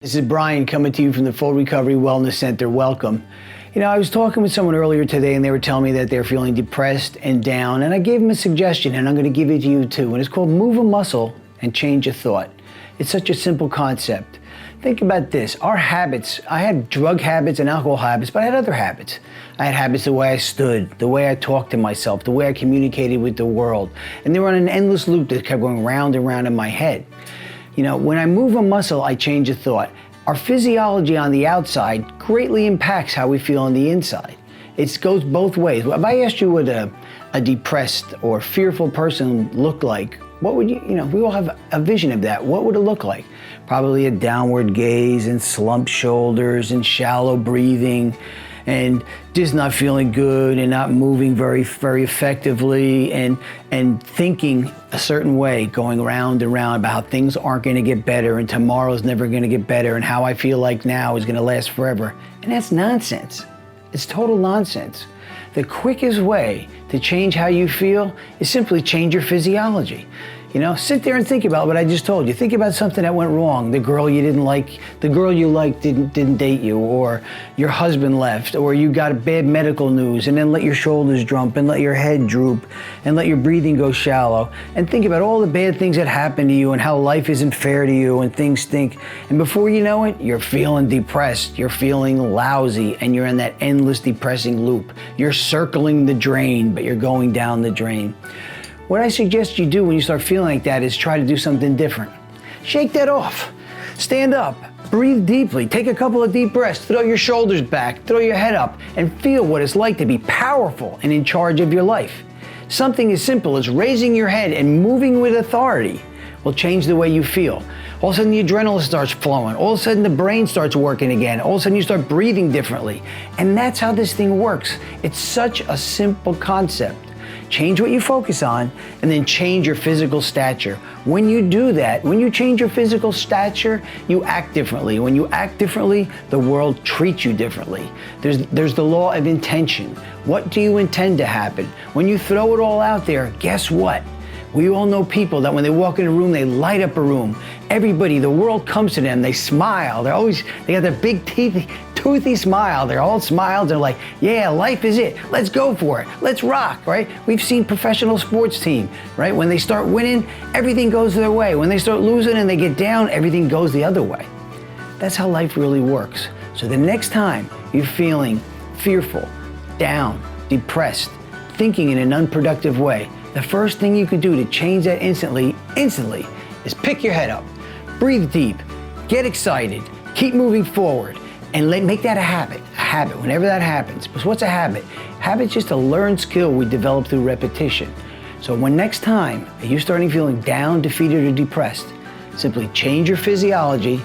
This is Brian coming to you from the Full Recovery Wellness Center. Welcome. You know, I was talking with someone earlier today and they were telling me that they're feeling depressed and down, and I gave them a suggestion and I'm going to give it to you too, and it's called move a muscle and change a thought. It's such a simple concept. Think about this. Our habits, I had drug habits and alcohol habits, but I had other habits. I had habits the way I stood, the way I talked to myself, the way I communicated with the world, and they were on an endless loop that kept going round and round in my head. You know, when I move a muscle, I change a thought. Our physiology on the outside greatly impacts how we feel on the inside. It goes both ways. If I asked you what a depressed or fearful person looked like, what would you know, we all have a vision of that. What would it look like? Probably a downward gaze and slumped shoulders and shallow breathing and just not feeling good and not moving very effectively and thinking a certain way, going round and round about how things aren't going to get better and tomorrow's never going to get better and how I feel like now is going to last forever. And that's nonsense. It's total nonsense. The quickest way to change how you feel is simply change your physiology. You know, sit there and think about what I just told you. Think about something that went wrong. The girl you didn't like, the girl you liked didn't date you, or your husband left, or you got bad medical news, and then let your shoulders drop and let your head droop and let your breathing go shallow. And think about all the bad things that happened to you and how life isn't fair to you and things stink. And before you know it, you're feeling depressed, you're feeling lousy, and you're in that endless depressing loop. You're circling the drain, but you're going down the drain. What I suggest you do when you start feeling like that is try to do something different. Shake that off. Stand up. Breathe deeply. Take a couple of deep breaths. Throw your shoulders back. Throw your head up and feel what it's like to be powerful and in charge of your life. Something as simple as raising your head and moving with authority will change the way you feel. All of a sudden the adrenaline starts flowing. All of a sudden the brain starts working again. All of a sudden you start breathing differently. And that's how this thing works. It's such a simple concept. Change what you focus on, and then change your physical stature. When you do that, when you change your physical stature, you act differently. When you act differently, the world treats you differently. There's the law of intention. What do you intend to happen? When you throw it all out there, guess what? We all know people that when they walk in a room, they light up a room. Everybody, the world comes to them, they smile. They got their big toothy smile. They're all smiles. They're like, yeah, life is it. Let's go for it. Let's rock, right? We've seen professional sports team, right? When they start winning, everything goes their way. When they start losing and they get down, everything goes the other way. That's how life really works. So the next time you're feeling fearful, down, depressed, thinking in an unproductive way, the first thing you can do to change that instantly is pick your head up, breathe deep, get excited, keep moving forward, and make that a habit whenever that happens. Because what's a habit? Habit's just a learned skill we develop through repetition. So when next time you're starting feeling down, defeated, or depressed, simply change your physiology,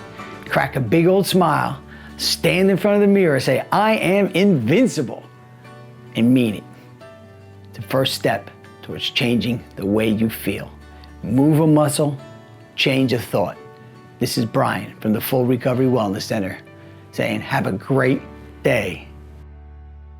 crack a big old smile, stand in front of the mirror, say, I am invincible, and mean it. It's the first step towards changing the way you feel. Move a muscle, change a thought. This is Brian from the Full Recovery Wellness Center saying, have a great day.